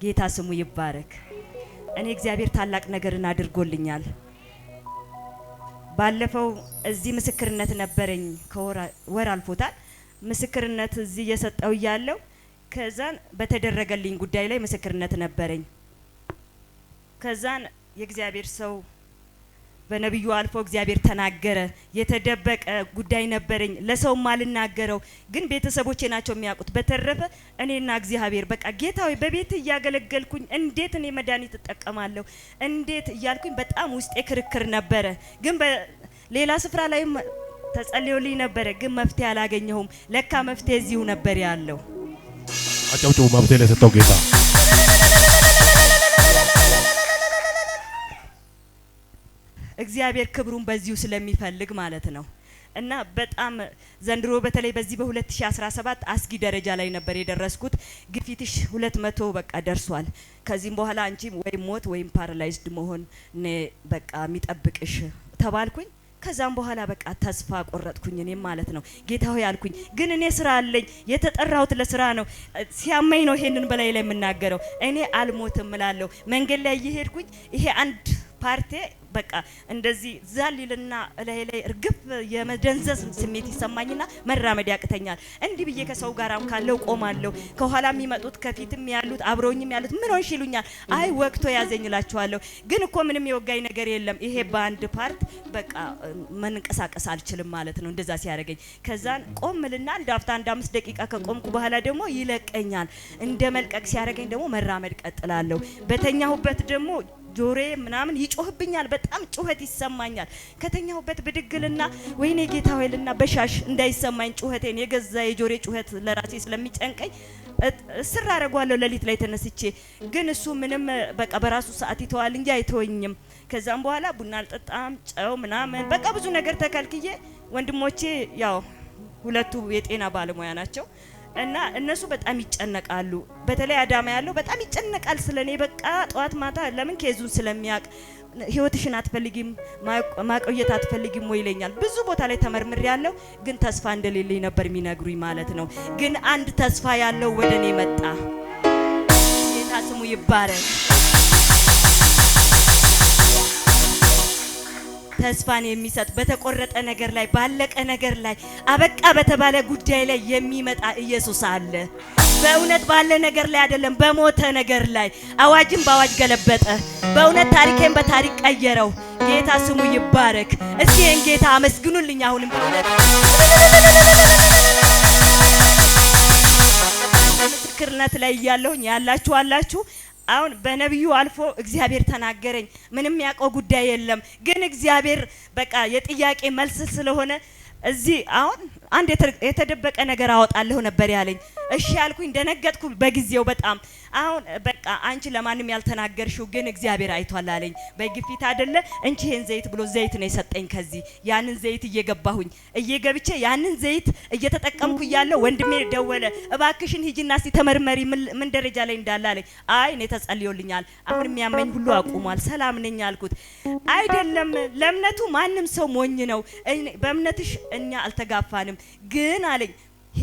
ጌታ ስሙ ይባረክ። እኔ እግዚአብሔር ታላቅ ነገርን አድርጎልኛል። ባለፈው እዚህ ምስክርነት ነበረኝ ከወር አልፎታል። ምስክርነት እዚህ እየሰጠው ያለው ከዛን በተደረገልኝ ጉዳይ ላይ ምስክርነት ነበረኝ። ከዛን የእግዚአብሔር ሰው በነብዩ አልፎ እግዚአብሔር ተናገረ። የተደበቀ ጉዳይ ነበረኝ ለሰው ማልናገረው ግን ቤተሰቦቼ ናቸው የሚያውቁት። በተረፈ እኔና እግዚአብሔር በቃ ጌታዬ በቤት ያገለገልኩኝ እንዴት እኔ መድኃኒት ተጠቀማለሁ እንዴት እያልኩኝ በጣም ውስጤ ክርክር ነበረ። ግን ሌላ ስፍራ ላይ ተጸልዮልኝ ነበረ ግን መፍትሄ አላገኘሁም። ለካ መፍትሄ እዚሁ ነበር ያለው። አጨብጭቡ መፍትሄ ለሰጠው ጌታ። እግዚአብሔር ክብሩን በዚሁ ስለሚፈልግ ማለት ነው። እና በጣም ዘንድሮ በተለይ በዚህ በ2017 አስጊ ደረጃ ላይ ነበር የደረስኩት። ግፊትሽ 200 በቃ ደርሷል። ከዚህም በኋላ አንቺ ወይ ሞት ወይም ፓራላይዝድ መሆን በቃ የሚጠብቅሽ ተባልኩኝ። ከዛም በኋላ በቃ ተስፋ ቆረጥኩኝ እኔም ማለት ነው። ጌታ ሆይ አልኩኝ ግን እኔ ስራ አለኝ የተጠራሁት ለስራ ነው። ሲያመኝ ነው ይሄንን በላይ ላይ የምናገረው። እኔ አልሞትም እላለሁ። መንገድ ላይ እየሄድኩኝ ይሄ አንድ ፓርቴ በቃ እንደዚህ ዛሊልና ላይ እርግፍ የመደንዘዝ ስሜት ይሰማኝና መራመድ ያቅተኛል። እንዲህ ብዬ ከሰው ጋራም ካለው ቆማለሁ። ከኋላ የሚመጡት ከፊትም ያሉት አብረውኝም ያሉት ምን ሆንሽ ይሉኛል። አይ ወቅቶ ያዘኝላችኋለሁ። ግን እኮ ምንም የወጋኝ ነገር የለም። ይሄ በአንድ ፓርት በቃ መንቀሳቀስ አልችልም ማለት ነው እንደዛ ሲያደርገኝ። ከዛን ቆምልና አንድ አፍታ አንድ 5 ደቂቃ ከቆምኩ በኋላ ደግሞ ይለቀኛል። እንደ መልቀቅ ሲያደርገኝ ደግሞ መራመድ ቀጥላለሁ። በተኛሁበት ደግሞ ጆሬ ምናምን ይጮህብኛል። በጣም ጩኸት ይሰማኛል። ከተኛሁበት ብድግልና ወይኔ ጌታ ሆይልና በሻሽ እንዳይሰማኝ ጩኸቴን የገዛ የጆሬ ጩኸት ለራሴ ስለሚጨንቀኝ ስራ አረጋለሁ ሌሊት ላይ ተነስቼ። ግን እሱ ምንም በቃ በራሱ ሰዓት ይተዋል እንጂ አይተወኝም። ከዛም በኋላ ቡና አልጠጣም ጨው ምናምን በቃ ብዙ ነገር ተከልክዬ ወንድሞቼ ያው ሁለቱ የጤና ባለሙያ ናቸው እና እነሱ በጣም ይጨነቃሉ። በተለይ አዳማ ያለው በጣም ይጨነቃል ስለኔ። በቃ ጧት ማታ ለምን ኬዙን ስለሚያቅ ህይወትሽን አትፈልጊም ማቆየት አትፈልጊም ወይ ይለኛል። ብዙ ቦታ ላይ ተመርምሬ ያለው ግን ተስፋ እንደሌለኝ ነበር የሚነግሩኝ ማለት ነው። ግን አንድ ተስፋ ያለው ወደኔ መጣ። ጌታ ስሙ ይባረክ። ተስፋን የሚሰጥ በተቆረጠ ነገር ላይ ባለቀ ነገር ላይ አበቃ በተባለ ጉዳይ ላይ የሚመጣ ኢየሱስ አለ። በእውነት ባለ ነገር ላይ አይደለም በሞተ ነገር ላይ አዋጅን በአዋጅ ገለበጠ። በእውነት ታሪኬን በታሪክ ቀየረው። ጌታ ስሙ ይባረክ። እስኪ ይህን ጌታ አመስግኑልኝ። አሁንም በእውነት ምስክርነት ላይ ያለሁኝ ያላችሁ አሁን በነብዩ አልፎ እግዚአብሔር ተናገረኝ። ምንም ያውቀው ጉዳይ የለም ግን እግዚአብሔር በቃ የጥያቄ መልስ ስለሆነ እዚህ አሁን አንድ የተደበቀ ነገር አወጣለሁ ነበር ያለኝ። እሺ ያልኩኝ ደነገጥኩ በጊዜው በጣም። አሁን በቃ አንቺ ለማንም ያልተናገርሽው ግን እግዚአብሔር አይቷል አለኝ። በግፊት አይደለ እንቺ ይሄን ዘይት ብሎ ዘይት ነው የሰጠኝ። ከዚህ ያንን ዘይት እየገብቼ ያንን ዘይት እየተጠቀምኩ ያለው ወንድሜ ደወለ። እባክሽን ሂጂና እስቲ ተመርመሪ ምን ደረጃ ላይ እንዳለ አለኝ። አይ እኔ ተጸልዮልኛል አሁን የሚያመኝ ሁሉ አቁሟል ሰላም ነኝ አልኩት። አይደለም ለእምነቱ ማንም ሰው ሞኝ ነው። በእምነትሽ እኛ አልተጋፋንም ግን አለኝ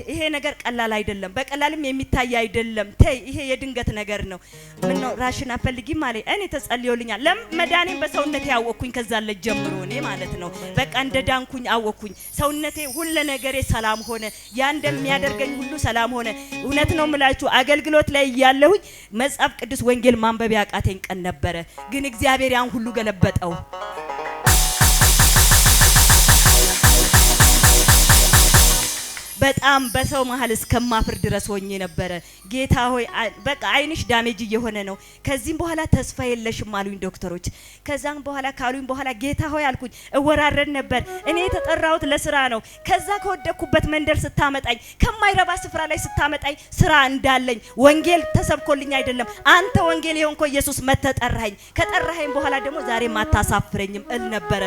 ይሄ ነገር ቀላል አይደለም በቀላልም የሚታይ አይደለም። ተይ ይሄ የድንገት ነገር ነው። ምን ነው ራሽን አፈልጊም አለኝ። እኔ ተጸልዮልኛል ለመዳኔን በሰውነቴ አወቅኩኝ። ከዛ ለጀምሮ እኔ ማለት ነው በቃ እንደዳንኩኝ አወቅኩኝ። ሰውነቴ ሁሉ ነገሬ ሰላም ሆነ። ያ እንደሚያደርገኝ ሁሉ ሰላም ሆነ። እውነት ነው የምላችሁ አገልግሎት ላይ ያለሁኝ መጽሐፍ ቅዱስ ወንጌል ማንበብ ያቃተኝ ቀን ነበረ። ግን እግዚአብሔር ያን ሁሉ ገለበጠው። በጣም በሰው መሀል እስከማፍር ድረስ ሆኜ ነበረ። ጌታ ሆይ በቃ አይንሽ ዳሜጅ እየሆነ ነው ከዚህም በኋላ ተስፋ የለሽም አሉኝ ዶክተሮች። ከዛም በኋላ ካሉኝ በኋላ ጌታ ሆይ አልኩኝ። እወራረድ ነበር እኔ የተጠራሁት ለስራ ነው። ከዛ ከወደኩበት መንደር ስታመጣኝ ከማይረባ ስፍራ ላይ ስታመጣኝ ስራ እንዳለኝ ወንጌል ተሰብኮልኝ አይደለም አንተ ወንጌል የሆንኮ ኢየሱስ መተጠራኝ። ከጠራኸኝ በኋላ ደግሞ ዛሬ ማታሳፍረኝም እል ነበረ።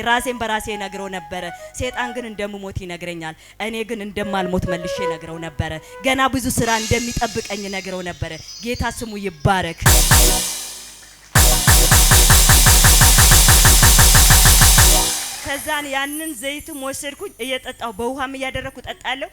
ራሴን በራሴ ነግረው ነበረ። ሰይጣን ግን እንደምሞት ይነግረኛል። እኔ ግን እንደማልሞት መልሼ ነግረው ነበረ። ገና ብዙ ስራ እንደሚጠብቀኝ ነግረው ነበረ። ጌታ ስሙ ይባረክ። ከዛን ያንን ዘይትም ወሰድኩኝ እየጠጣው በውሃም እያደረኩ ጠጣለሁ።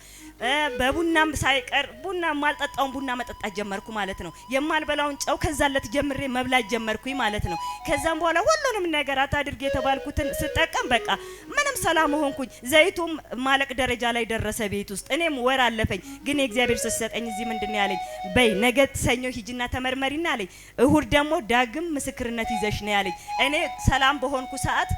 በቡናም ሳይቀር ቡና ማልጠጣውን ቡና መጠጣት ጀመርኩ ማለት ነው። የማልበላውን ጨው ከዛለት ጀምሬ መብላት ጀመርኩኝ ማለት ነው። ከዛም በኋላ ሁሉንም ነገር አታድርግ የተባልኩትን ስጠቀም በቃ ምንም ሰላም ሆንኩኝ። ዘይቱም ማለቅ ደረጃ ላይ ደረሰ ቤት ውስጥ። እኔም ወር አለፈኝ። ግን የእግዚአብሔር ሰሰጠኝ እዚህ ምንድነው ያለኝ በይ ነገ ሰኞ ሂጂና ተመርመሪና አለኝ። እሁድ ደግሞ ዳግም ምስክርነት ይዘሽ ነው ያለኝ። እኔ ሰላም በሆንኩ ሰዓት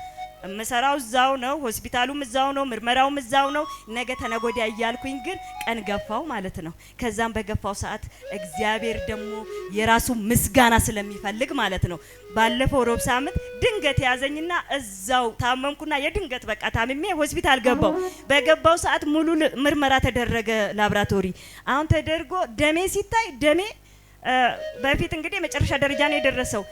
መሰራው እዛው ነው፣ ሆስፒታሉም እዛው ነው፣ ምርመራውም እዛው ነው። ነገ ተነጎዲያ እያልኩኝ ግን ቀን ገፋው ማለት ነው። ከዛም በገፋው ሰዓት እግዚአብሔር ደግሞ የራሱ ምስጋና ስለሚፈልግ ማለት ነው ባለፈው ሮብ ሳምንት ድንገት ያዘኝና እዛው ታመምኩና የድንገት በቃ ታምሜ ሆስፒታል ገባው። በገባው ሰዓት ሙሉ ምርመራ ተደረገ ላብራቶሪ። አሁን ተደርጎ ደሜ ሲታይ ደሜ በፊት እንግዲህ መጨረሻ ደረጃ ነው የደረሰው።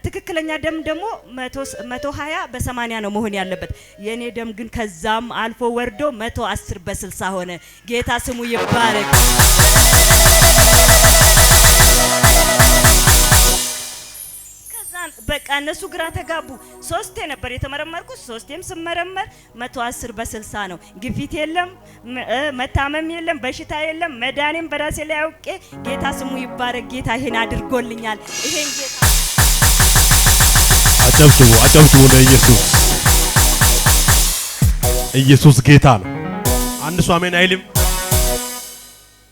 ትክክለኛ ደም ደግሞ 120 በ80 ነው መሆን ያለበት። የኔ ደም ግን ከዛም አልፎ ወርዶ 110 በ60 ሆነ። ጌታ ስሙ ይባረክ። በቃ እነሱ ግራ ተጋቡ። ሶስቴ ነበር የተመረመርኩት። ሶስቴም ስመረመር 110 በ60 ነው። ግፊት የለም፣ መታመም የለም፣ በሽታ የለም። መዳኔም በራሴ ላይ አውቄ ጌታ ስሙ ይባረክ። ጌታ ይሄን አድርጎልኛል። ይሄን ጌታ አጨብጭቡ ለኢየሱስ። ኢየሱስ ጌታ ነው። አንድ ሰው አሜን አይልም?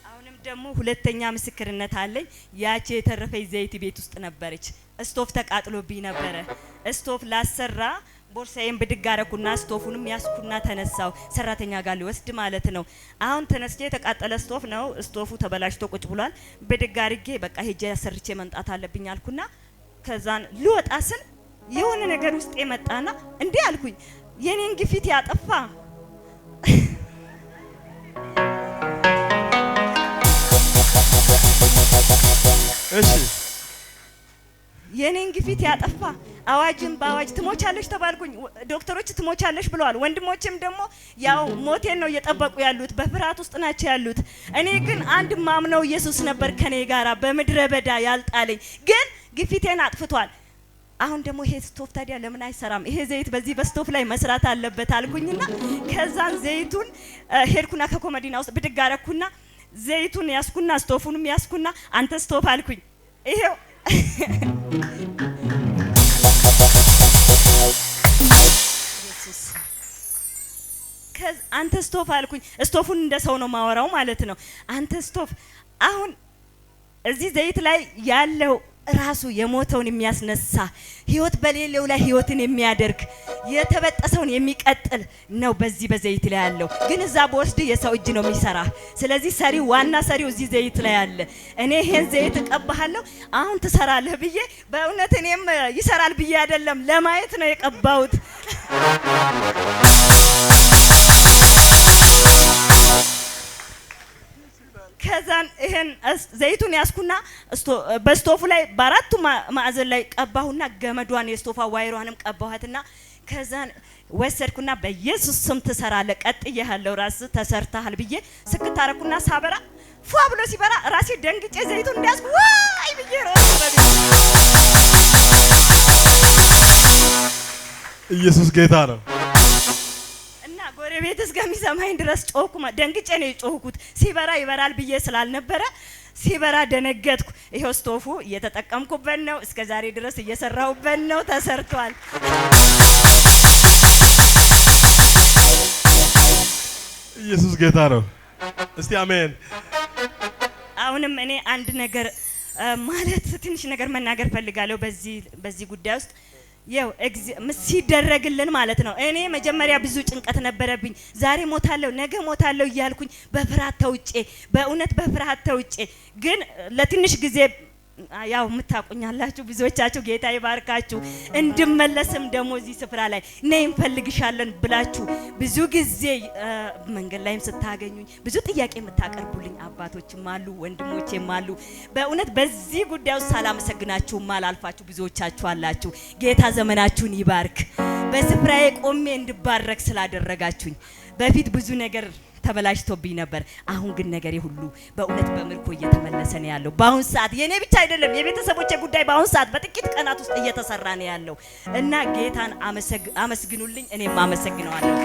አሁንም ደግሞ ሁለተኛ ምስክርነት አለኝ። ያቺ የተረፈኝ ዘይት ቤት ውስጥ ነበረች። ስቶፍ ተቃጥሎብኝ ነበረ። ስቶፍ ላሰራ ቦርሳዬን ብድግ አረኩና ስቶፉንም ያስኩና ተነሳው። ሰራተኛ ጋር ሊወስድ ማለት ነው። አሁን ተነስቼ የተቃጠለ ስቶፍ ነው። ስቶፉ ተበላሽቶ ቁጭ ብሏል። ብድግ አርጌ በቃ ሄጄ ያሰርቼ መምጣት አለብኝ አልኩና ከዛን ልወጣ ስል የሆነ ነገር ውስጥ የመጣና እንዴ አልኩኝ፣ የኔን ግፊት ያጠፋ እሺ የኔን ግፊት ያጠፋ አዋጅን በአዋጅ ትሞቻለሽ ተባልኩኝ። ዶክተሮች ትሞቻለሽ ብለዋል። ወንድሞችም ደግሞ ያው ሞቴን ነው እየጠበቁ ያሉት፣ በፍርሃት ውስጥ ናቸው ያሉት። እኔ ግን አንድ ማምነው ኢየሱስ ነበር ከኔ ጋራ በምድረ በዳ ያልጣለኝ፣ ግን ግፊቴን አጥፍቷል። አሁን ደግሞ ይሄ ስቶፍ ታዲያ ለምን አይሰራም? ይሄ ዘይት በዚህ በስቶፍ ላይ መስራት አለበት አልኩኝና ከዛን ዘይቱን ሄድኩና ከኮመዲና ውስጥ ብድግ አረኩና ዘይቱን ያስኩና ስቶፉንም ያስኩና አንተ ስቶፍ አልኩኝ። ይሄው ኢየሱስ አንተ ስቶፍ አልኩኝ። ስቶፉን እንደ ሰው ነው ማወራው ማለት ነው። አንተ ስቶፍ አሁን እዚህ ዘይት ላይ ያለው ራሱ የሞተውን የሚያስነሳ ህይወት በሌለው ላይ ህይወትን የሚያደርግ የተበጠሰውን የሚቀጥል ነው በዚህ በዘይት ላይ ያለው። ግን እዛ በወስድ የሰው እጅ ነው የሚሰራ። ስለዚህ ሰሪው ዋና ሰሪው እዚህ ዘይት ላይ አለ። እኔ ይሄን ዘይት እቀባሃለሁ አሁን ትሰራለህ ብዬ በእውነት እኔም ይሰራል ብዬ አይደለም ለማየት ነው የቀባሁት። ከዛን ይሄን ዘይቱን ያስኩና በስቶፉ ላይ በአራቱ ማዕዘን ላይ ቀባሁና ገመዷን የስቶፋ ዋይሯንም ቀባኋትና ከዛን ወሰድኩና በኢየሱስ ስም ትሰራለህ ቀጥዬሃለሁ ራስ ተሰርተሃል ብዬ ስክታረኩና ሳበራ ፏ ብሎ ሲበራ ራሴ ደንግጬ ዘይቱን እንዲያስኩ ዋይ ብዬ ራስ ኢየሱስ ጌታ ነው። ጎረቤት እስከሚሰማኝ ድረስ ጮኩ። ደንግጬ ነው የጮኩት። ሲበራ ይበራል ብዬ ስላልነበረ ሲበራ ደነገጥኩ። ይሄው ስቶፉ እየተጠቀምኩበት ነው። እስከ ዛሬ ድረስ እየሰራሁበት ነው። ተሰርቷል። ኢየሱስ ጌታ ነው። እስቲ አሜን። አሁንም እኔ አንድ ነገር ማለት ትንሽ ነገር መናገር ፈልጋለሁ በዚህ ጉዳይ ውስጥ ያው ሲደረግልን ማለት ነው። እኔ መጀመሪያ ብዙ ጭንቀት ነበረብኝ። ዛሬ ሞታለሁ ነገ ሞታለሁ እያልኩኝ በፍርሃት ተውጬ በእውነት በፍርሃት ተውጬ ግን ለትንሽ ጊዜ ያው ምታቁኛላችሁ ብዙዎቻችሁ ጌታ ይባርካችሁ እንድመለስም ደግሞ እዚህ ስፍራ ላይ ነይ እንፈልግሻለን ብላችሁ ብዙ ጊዜ መንገድ ላይም ስታገኙኝ ብዙ ጥያቄ የምታቀርቡልኝ አባቶችም አሉ ወንድሞቼም አሉ። በእውነት በዚህ ጉዳይ ውስጥ ሳላመሰግናችሁ ማላልፋችሁ ብዙዎቻችሁ አላችሁ። ጌታ ዘመናችሁን ይባርክ። በስፍራዬ ቆሜ እንድባረክ ስላደረጋችሁኝ በፊት ብዙ ነገር ተበላሽቶብኝ ነበር። አሁን ግን ነገሬ ሁሉ በእውነት በምርኮ እየተመለሰ ነው ያለው። በአሁን ሰዓት የኔ ብቻ አይደለም የቤተሰቦቼ ጉዳይ በአሁን ሰዓት በጥቂት ቀናት ውስጥ እየተሰራ ነው ያለው እና ጌታን አመስግኑልኝ። እኔም አመሰግነዋለሁ።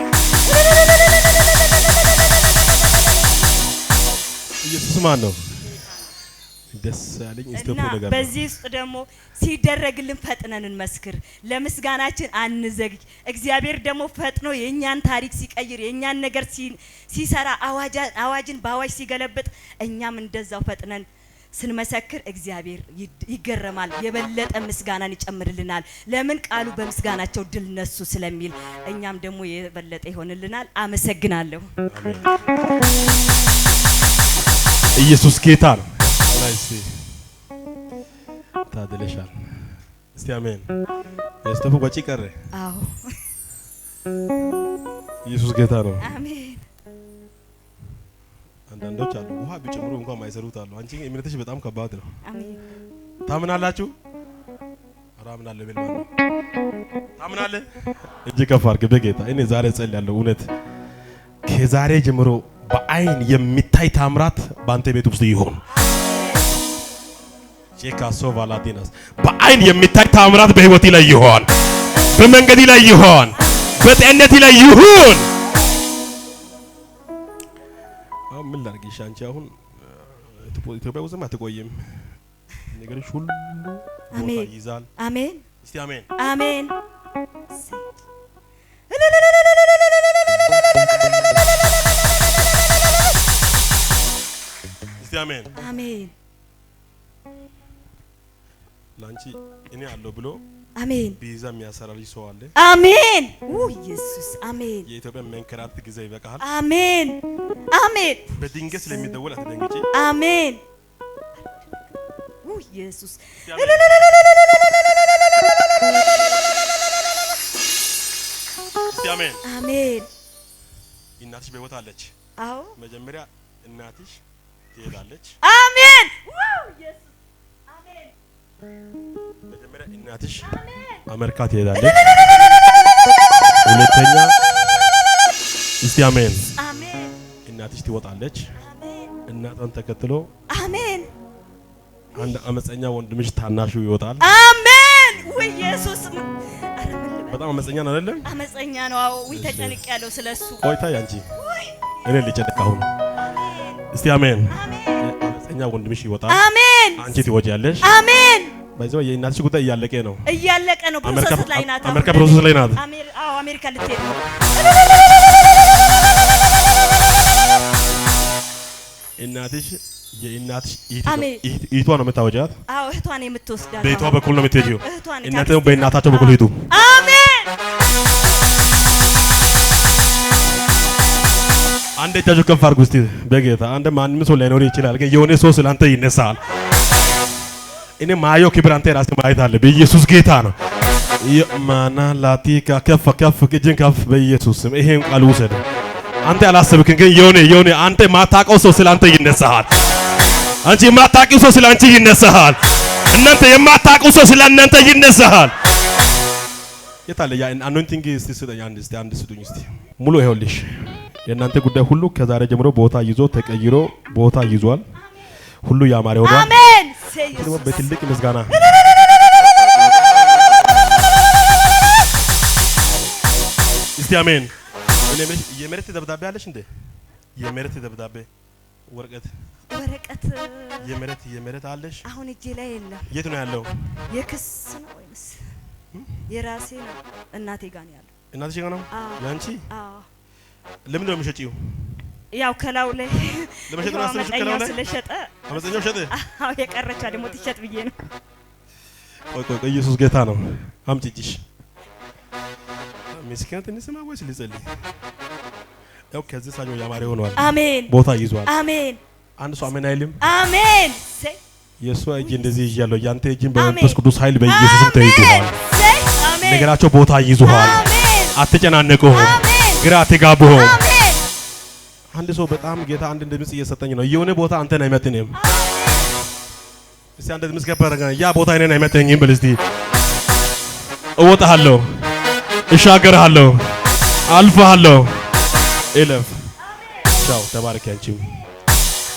ኢየሱስ ማን ነው? ደስ ያለኝ እስቶፕ ነገር በዚህ ውስጥ ደግሞ ሲደረግልን ፈጥነን እንመስክር፣ ለምስጋናችን አንዘግይ። እግዚአብሔር ደግሞ ፈጥኖ የኛን ታሪክ ሲቀይር የኛን ነገር ሲሰራ አዋጅን በአዋጅ ሲገለብጥ እኛም እንደዛው ፈጥነን ስንመሰክር እግዚአብሔር ይገረማል፣ የበለጠ ምስጋናን ይጨምርልናል። ለምን ቃሉ በምስጋናቸው ድል ነሱ ስለሚል እኛም ደግሞ የበለጠ ይሆንልናል። አመሰግናለሁ። ኢየሱስ ጌታ ነው። ናይስ ታደለሻል። እስቲ አሜን። እስቶፕ ወጪ ቀረ። አዎ ኢየሱስ ጌታ ነው። አሜን። አንዳንዶች አሉ ውሃ ቢጨምሩ እንኳን ማይሰሩት አሉ። አንቺ እምነትሽ በጣም ከባድ ነው። አሜን። ታምናላችሁ? አራምናለሁ ቢል ማለት ነው። ታምናለህ? እጅ ከፍ አድርግ በጌታ። እኔ ዛሬ ጸልያለሁ እውነት ከዛሬ ጀምሮ በአይን የሚታይ ታምራት ባንተ ቤት ውስጥ ይሁን። ቼካሶ ቫላዲናስ በአይን የሚታይ ታምራት በህይወት ላይ ይሁን፣ በመንገድ ላይ ይሁን፣ በጤንነት ላይ ይሁን። ምን ላድርግሽ? አንቺ አሁን ኢትዮጵያ ውስጥ አትቆይም። ነገርሽ ሁሉ ቦታ ይዛል። አሜን። እስቲ አሜን። አሜን። እስቲ አሜን። አሜን። ላንቺ እኔ አለው ብሎ አሜን ቢዛ የሚያሰራልሽ ሰው አለ። አሜን። ኢየሱስ አሜን። የኢትዮጵያ መንከራት ጊዜ ይበቃል። አሜን አሜን። በድንገት ስለሚደወል አትደንግጪ። አሜን ኢየሱስ እስቲ አሜን። አሜን። እናትሽ በሕይወት አለች? አዎ። መጀመሪያ እናትሽ ትሄዳለች። አሜን ኢየሱስ አሜን። መጀመሪያ እናትሽ አሜሪካ ትሄዳለች። ሁለተኛ እስቲ አሜን። አሜን። እናትሽ ትወጣለች። አሜን። እናቷን ተከትሎ አሜን አንድ አመፀኛ ወንድምሽ ታናሹ ይወጣል። አሜን ኢየሱስ በጣም አመፀኛ ነው አይደለም? አመፀኛ ነው። አዎ ተጨንቅ ያለው ስለሱ ቆይታ ያንቺ እኔ ልጨነቃው ነው። እስቲ አሜን። አመፀኛ ወንድምሽ ይወጣል። አሜን። አንቺ ትወጪያለሽ። አሜን። በዚያው የእናትሽ ጉዳይ እያለቀ ነው። እያለቀ ነው። ፕሮሰስ ላይ ናት። አሜሪካ ፕሮሰስ ላይ ናት። አዎ አሜሪካ ልትሄድ ነው። እናትሽ የእናትሽ እህቷ ነው የምታወጃት? አዎ እህቷን የምትወስዳት በእህቷ በኩል ነው የምትሄጂው። እናንተ ደግሞ እህቷን በእናታቸው በኩል ሂዱ። አሜን። አንድ እጃችሁ ከፍ አድርጉ እስቲ በጌታ። አንድ ማንም ሰው ላይኖር ይችላል፣ ግን የሆነ ሰው ስላንተ ይነሳል። እኔ ማየው ክብር አንተ ራስህ ማየት አለ። በኢየሱስ ጌታ ነው። የማና ላቲካ ከፍ ከፍ እጅን ከፍ በኢየሱስ ስም ይሄን ቃል ውሰድ። አንተ አላሰብክም፣ ግን የሆነ አንተ ማታውቀው ሰው ስላንተ ይነሳል። አንቺ የማታውቂው ሰው ስላንቺ ይነሳል። እናንተ የማታውቁ ሰው ስለእናንተ ይነሳል። የታለ ያ አኖይንቲንግ? እስቲ ስጠኝ አንድ ስጡኝ እስቲ ሙሉ ይኸውልሽ። የእናንተ ጉዳይ ሁሉ ከዛሬ ጀምሮ ቦታ ይዞ ተቀይሮ ቦታ ይዟል። ሁሉ ያማረ ሆኗል። አሜን። በትልቅ ምስጋና እስቲ አሜን። የመሬት ደብዳቤ አለሽ እንዴ? የመሬት ደብዳቤ ወረቀት የመሬት አለሽ? አሁን እጄ ላይ የለም። የት ነው ያለው? የክስ ነው ወይስ የራሴ ነው? እናቴ ጋር ነው ያለው። እናትሽ ጋር ነው ያንቺ? አዎ። ለምን ነው የምትሸጪው? ያው ከላው ላይ ለመሸጥ ነው አስበሽ? ከላው ላይ ስለሸጠ አመፀኛው ሸጠ። አዎ የቀረቻ ደግሞ ትሸጥ ብዬ ነው። ቆይ ኢየሱስ ጌታ ነው። አምጪ እጅሽ። ምስኪናት እንስማ ወይስ ልጸልይ? ያው ከዚህ ሳኞ ያማረ ሆኗል። አሜን። ቦታ ይዟል። አሜን። አንድ ሰው አሜን አይልም? አሜን። የሷ እጅ እንደዚህ ይያለው ያንተ እጅን በመንፈስ ቅዱስ ኃይል በኢየሱስም ተይዟል። አሜን። ነገራቸው ቦታ ይዟል። አሜን። አትጨናነቁ፣ ግራ አትጋቡ። አሜን። አንድ ሰው በጣም ጌታ አንድ ድምጽ እየሰጠኝ ነው። የሆነ ቦታ አንተን አይመጥንም። እስቲ አንድ ድምጽ ከበረጋ ያ ቦታ እኔን አይመጥኝም ብል እስቲ። እወጣለሁ፣ እሻገራለሁ፣ አልፋለሁ። እለፍ ቻው ተባረክ አንቺም